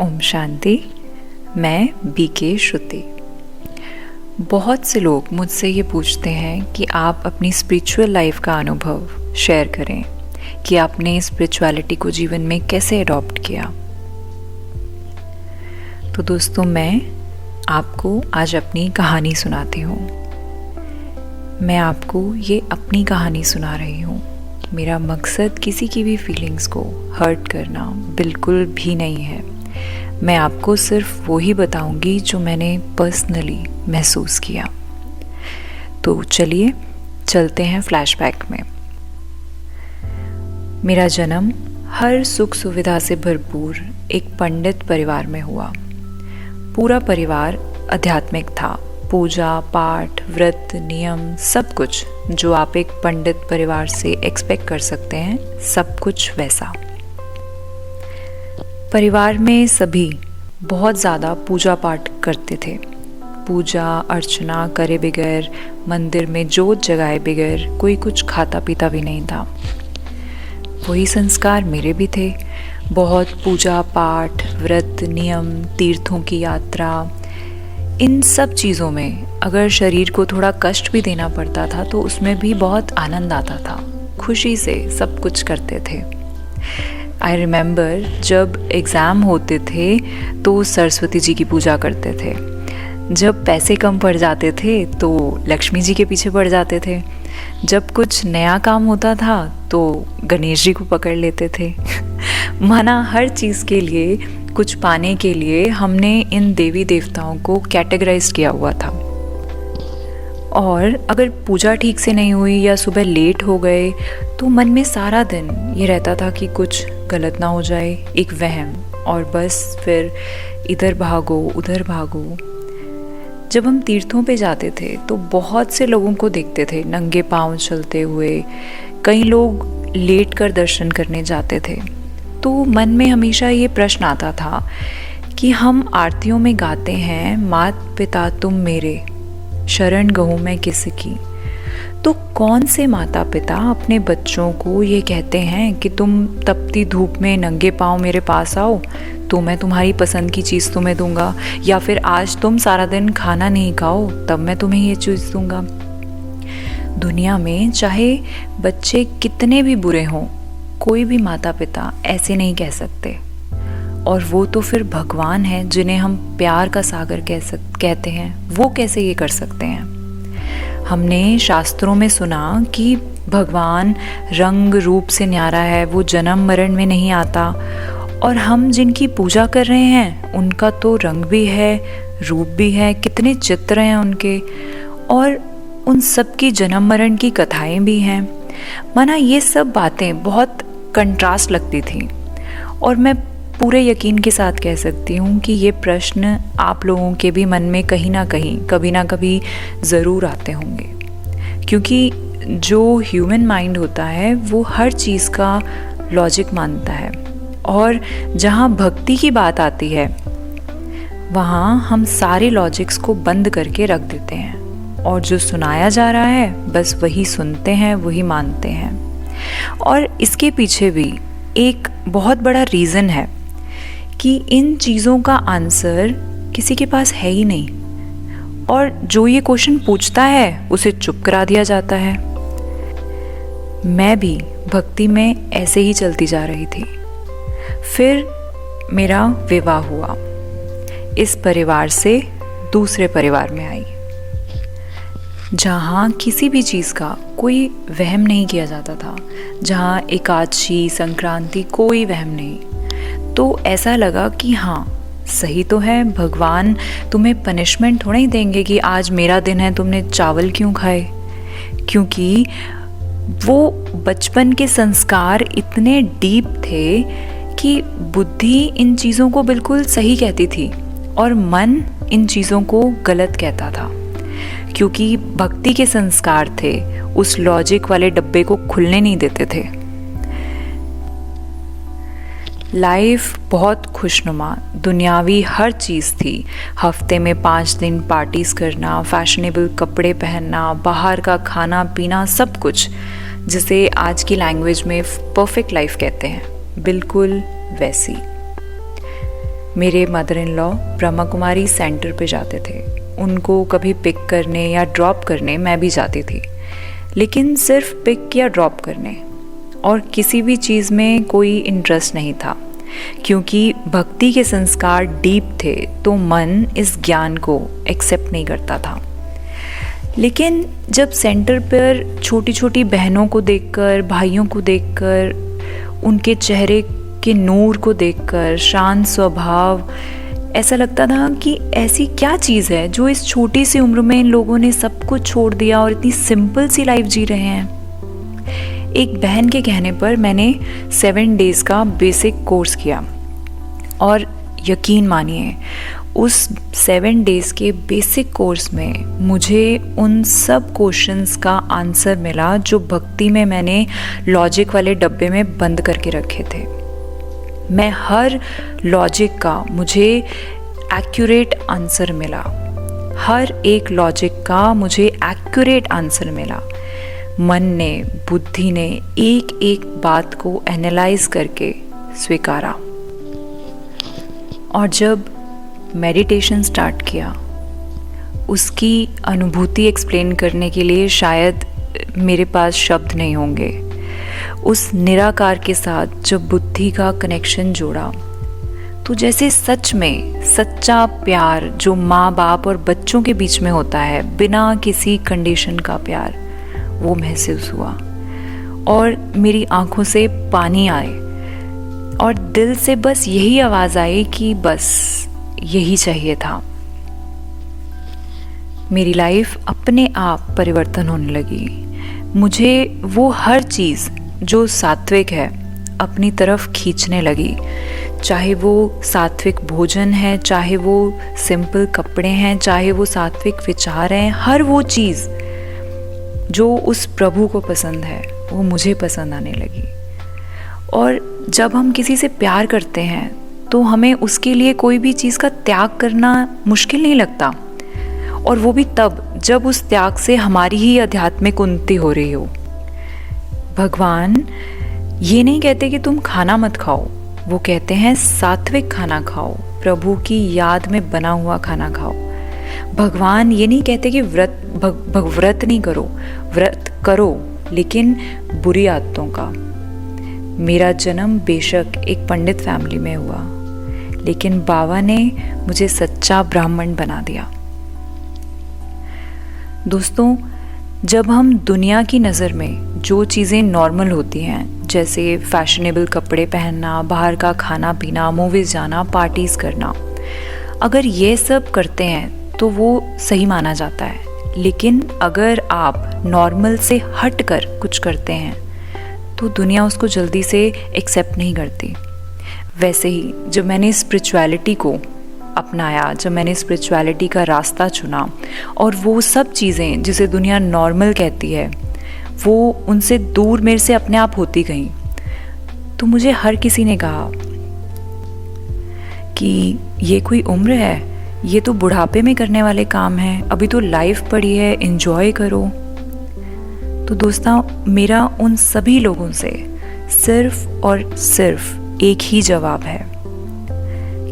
ओम शांति। मैं बीके श्रुति। बहुत से लोग मुझसे ये पूछते हैं कि आप अपनी स्पिरिचुअल लाइफ का अनुभव शेयर करें कि आपने स्पिरिचुअलिटी को जीवन में कैसे अडॉप्ट किया। तो दोस्तों, मैं आपको आज अपनी कहानी सुनाती हूँ। मैं आपको ये अपनी कहानी सुना रही हूँ। मेरा मकसद किसी की भी फीलिंग्स को हर्ट करना बिल्कुल भी नहीं है। मैं आपको सिर्फ वो ही बताऊंगी जो मैंने पर्सनली महसूस किया। तो चलिए चलते हैं फ्लैशबैक में। मेरा जन्म हर सुख सुविधा से भरपूर एक पंडित परिवार में हुआ। पूरा परिवार आध्यात्मिक था। पूजा पाठ, व्रत, नियम, सब कुछ जो आप एक पंडित परिवार से एक्सपेक्ट कर सकते हैं, सब कुछ वैसा। परिवार में सभी बहुत ज़्यादा पूजा पाठ करते थे। पूजा अर्चना करे बगैर, मंदिर में जोत जगाए बगैर कोई कुछ खाता पीता भी नहीं था। वही संस्कार मेरे भी थे। बहुत पूजा पाठ, व्रत, नियम, तीर्थों की यात्रा, इन सब चीज़ों में अगर शरीर को थोड़ा कष्ट भी देना पड़ता था तो उसमें भी बहुत आनंद आता था। खुशी से सब कुछ करते थे। आई रिमेंबर जब एग्ज़ाम होते थे तो सरस्वती जी की पूजा करते थे। जब पैसे कम पड़ जाते थे तो लक्ष्मी जी के पीछे पड़ जाते थे। जब कुछ नया काम होता था तो गणेश जी को पकड़ लेते थे। माना हर चीज़ के लिए, कुछ पाने के लिए हमने इन देवी देवताओं को कैटेगराइज किया हुआ था। और अगर पूजा ठीक से नहीं हुई या सुबह लेट हो गए तो मन में सारा दिन ये रहता था कि कुछ गलत ना हो जाए, एक वहम। और बस फिर इधर भागो उधर भागो। जब हम तीर्थों पे जाते थे तो बहुत से लोगों को देखते थे नंगे पांव चलते हुए। कई लोग लेट कर दर्शन करने जाते थे। तो मन में हमेशा ये प्रश्न आता था कि हम आरतियों में गाते हैं, मात पिता तुम मेरे, शरण गहूँ मैं किसकी। तो कौन से माता पिता अपने बच्चों को ये कहते हैं कि तुम तपती धूप में नंगे पाँव मेरे पास आओ तो मैं तुम्हारी पसंद की चीज़ तुम्हें दूंगा, या फिर आज तुम सारा दिन खाना नहीं खाओ तब मैं तुम्हें ये चीज़ दूंगा। दुनिया में चाहे बच्चे कितने भी बुरे हों, कोई भी माता पिता ऐसे नहीं कह सकते। और वो तो फिर भगवान है जिन्हें हम प्यार का सागर कहते हैं, वो कैसे ये कर सकते हैं। हमने शास्त्रों में सुना कि भगवान रंग रूप से न्यारा है, वो जन्म मरण में नहीं आता। और हम जिनकी पूजा कर रहे हैं उनका तो रंग भी है, रूप भी है, कितने चित्र हैं उनके, और उन सब की जन्म मरण की कथाएं भी हैं। माना ये सब बातें बहुत कंट्रास्ट लगती थी। और मैं पूरे यकीन के साथ कह सकती हूँ कि ये प्रश्न आप लोगों के भी मन में कहीं ना कहीं, कभी ना कभी ज़रूर आते होंगे। क्योंकि जो ह्यूमन माइंड होता है वो हर चीज़ का लॉजिक मानता है। और जहाँ भक्ति की बात आती है वहाँ हम सारे लॉजिक्स को बंद करके रख देते हैं और जो सुनाया जा रहा है बस वही सुनते हैं, वही मानते हैं। और इसके पीछे भी एक बहुत बड़ा रीज़न है कि इन चीज़ों का आंसर किसी के पास है ही नहीं। और जो ये क्वेश्चन पूछता है उसे चुप करा दिया जाता है। मैं भी भक्ति में ऐसे ही चलती जा रही थी। फिर मेरा विवाह हुआ। इस परिवार से दूसरे परिवार में आई जहाँ किसी भी चीज़ का कोई वहम नहीं किया जाता था, जहाँ एकादशी संक्रांति कोई वहम नहीं। तो ऐसा लगा कि हाँ सही तो है, भगवान तुम्हें पनिशमेंट थोड़ा ही देंगे कि आज मेरा दिन है तुमने चावल क्यों खाए। क्योंकि वो बचपन के संस्कार इतने डीप थे कि बुद्धि इन चीज़ों को बिल्कुल सही कहती थी और मन इन चीज़ों को गलत कहता था। क्योंकि भक्ति के संस्कार थे, उस लॉजिक वाले डब्बे को खुलने नहीं देते थे। लाइफ बहुत खुशनुमा, दुनियावी हर चीज़ थी। हफ्ते में 5 दिन पार्टीज करना, फैशनेबल कपड़े पहनना, बाहर का खाना पीना, सब कुछ जिसे आज की लैंग्वेज में परफेक्ट लाइफ कहते हैं, बिल्कुल वैसी। मेरे mother in law Brahma Kumari centre पे जाते थे। उनको कभी पिक करने या ड्रॉप करने मैं भी जाती थी, लेकिन सिर्फ पिक या ड्रॉप करने, और किसी भी चीज़ में कोई इंटरेस्ट नहीं था, क्योंकि भक्ति के संस्कार डीप थे तो मन इस ज्ञान को एक्सेप्ट नहीं करता था। लेकिन जब सेंटर पर छोटी छोटी बहनों को देखकर, भाइयों को देखकर, उनके चेहरे के नूर को देखकर, शांत स्वभाव, ऐसा लगता था कि ऐसी क्या चीज़ है जो इस छोटी सी उम्र में इन लोगों ने सब कुछ छोड़ दिया और इतनी सिंपल सी लाइफ जी रहे हैं। एक बहन के कहने पर मैंने 7 डेज़ का बेसिक कोर्स किया, और यकीन मानिए उस 7 डेज़ के बेसिक कोर्स में मुझे उन सब क्वेश्चंस का आंसर मिला जो भक्ति में मैंने लॉजिक वाले डब्बे में बंद करके रखे थे। मैं हर लॉजिक का मुझे एक्यूरेट आंसर मिला, हर एक लॉजिक का मुझे एक्यूरेट आंसर मिला। मन ने, बुद्धि ने एक एक बात को एनालाइज करके स्वीकारा। और जब मेडिटेशन स्टार्ट किया, उसकी अनुभूति एक्सप्लेन करने के लिए शायद मेरे पास शब्द नहीं होंगे। उस निराकार के साथ जब बुद्धि का कनेक्शन जोड़ा, तो जैसे सच में सच्चा प्यार जो माँ बाप और बच्चों के बीच में होता है, बिना किसी कंडीशन का प्यार, वो महसूस हुआ। और मेरी आंखों से पानी आए और दिल से बस यही आवाज़ आई कि बस यही चाहिए था। मेरी लाइफ अपने आप परिवर्तन होने लगी। मुझे वो हर चीज़ जो सात्विक है अपनी तरफ खींचने लगी, चाहे वो सात्विक भोजन है, चाहे वो सिंपल कपड़े हैं, चाहे वो सात्विक विचार हैं। हर वो चीज़ जो उस प्रभु को पसंद है वो मुझे पसंद आने लगी। और जब हम किसी से प्यार करते हैं तो हमें उसके लिए कोई भी चीज़ का त्याग करना मुश्किल नहीं लगता, और वो भी तब जब उस त्याग से हमारी ही आध्यात्मिक उन्नति हो रही हो। भगवान ये नहीं कहते कि तुम खाना मत खाओ, वो कहते हैं सात्विक खाना खाओ, प्रभु की याद में बना हुआ खाना खाओ। भगवान ये नहीं कहते कि व्रत नहीं करो, व्रत करो लेकिन बुरी आदतों का। मेरा जन्म बेशक एक पंडित फैमिली में हुआ, लेकिन बाबा ने मुझे सच्चा ब्राह्मण बना दिया। दोस्तों, जब हम दुनिया की नज़र में जो चीज़ें नॉर्मल होती हैं, जैसे फैशनेबल कपड़े पहनना, बाहर का खाना पीना, मूवीज़ जाना, पार्टीज़ करना, अगर ये सब करते हैं तो वो सही माना जाता है। लेकिन अगर आप नॉर्मल से हट कर कुछ करते हैं तो दुनिया उसको जल्दी से एक्सेप्ट नहीं करती। वैसे ही जब मैंने स्पिरिचुअलिटी को अपनाया, जब मैंने स्पिरिचुअलिटी का रास्ता चुना, और वो सब चीज़ें जिसे दुनिया नॉर्मल कहती है वो उनसे दूर मेरे से अपने आप होती गई, तो मुझे हर किसी ने कहा कि ये कोई उम्र है, ये तो बुढ़ापे में करने वाले काम हैं, अभी तो लाइफ पड़ी है, एंजॉय करो। तो दोस्तों, मेरा उन सभी लोगों से सिर्फ और सिर्फ एक ही जवाब है,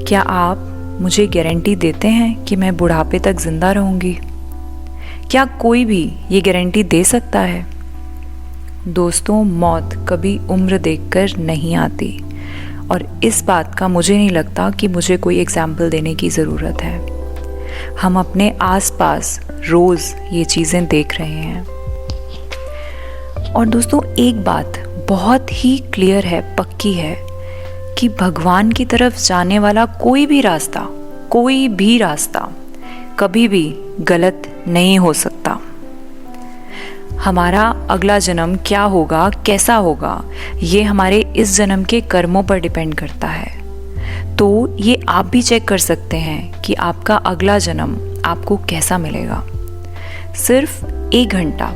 क्या आप मुझे गारंटी देते हैं कि मैं बुढ़ापे तक जिंदा रहूंगी? क्या कोई भी ये गारंटी दे सकता है? दोस्तों, मौत कभी उम्र देखकर नहीं आती, और इस बात का मुझे नहीं लगता कि मुझे कोई एग्जाम्पल देने की ज़रूरत है। हम अपने आसपास रोज़ ये चीज़ें देख रहे हैं। और दोस्तों, एक बात बहुत ही क्लियर है, पक्की है, कि भगवान की तरफ जाने वाला कोई भी रास्ता कभी भी गलत नहीं हो सकता। हमारा अगला जन्म क्या होगा, कैसा होगा, ये हमारे इस जन्म के कर्मों पर डिपेंड करता है। तो ये आप भी चेक कर सकते हैं कि आपका अगला जन्म आपको कैसा मिलेगा। सिर्फ 1 घंटा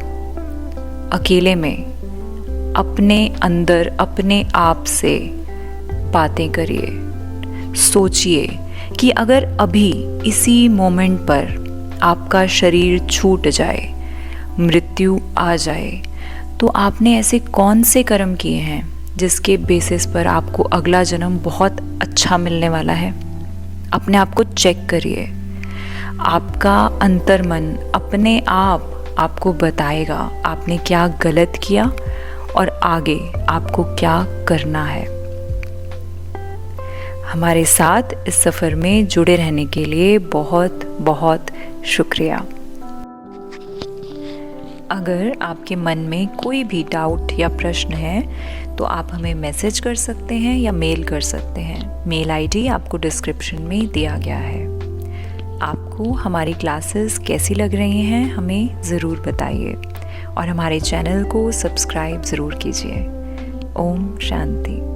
अकेले में अपने अंदर अपने आप से बातें करिए, सोचिए कि अगर अभी इसी मोमेंट पर आपका शरीर छूट जाए, मृत्यु आ जाए, तो आपने ऐसे कौन से कर्म किए हैं जिसके बेसिस पर आपको अगला जन्म बहुत अच्छा मिलने वाला है? अपने आप को चेक करिए। आपका अंतर्मन अपने आप आपको बताएगा आपने क्या गलत किया और आगे आपको क्या करना है। हमारे साथ इस सफ़र में जुड़े रहने के लिए बहुत बहुत शुक्रिया। अगर आपके मन में कोई भी डाउट या प्रश्न है तो आप हमें मैसेज कर सकते हैं या मेल कर सकते हैं। मेल आईडी आपको डिस्क्रिप्शन में दिया गया है। आपको हमारी क्लासेस कैसी लग रही हैं हमें ज़रूर बताइए और हमारे चैनल को सब्सक्राइब ज़रूर कीजिए। ओम शांति।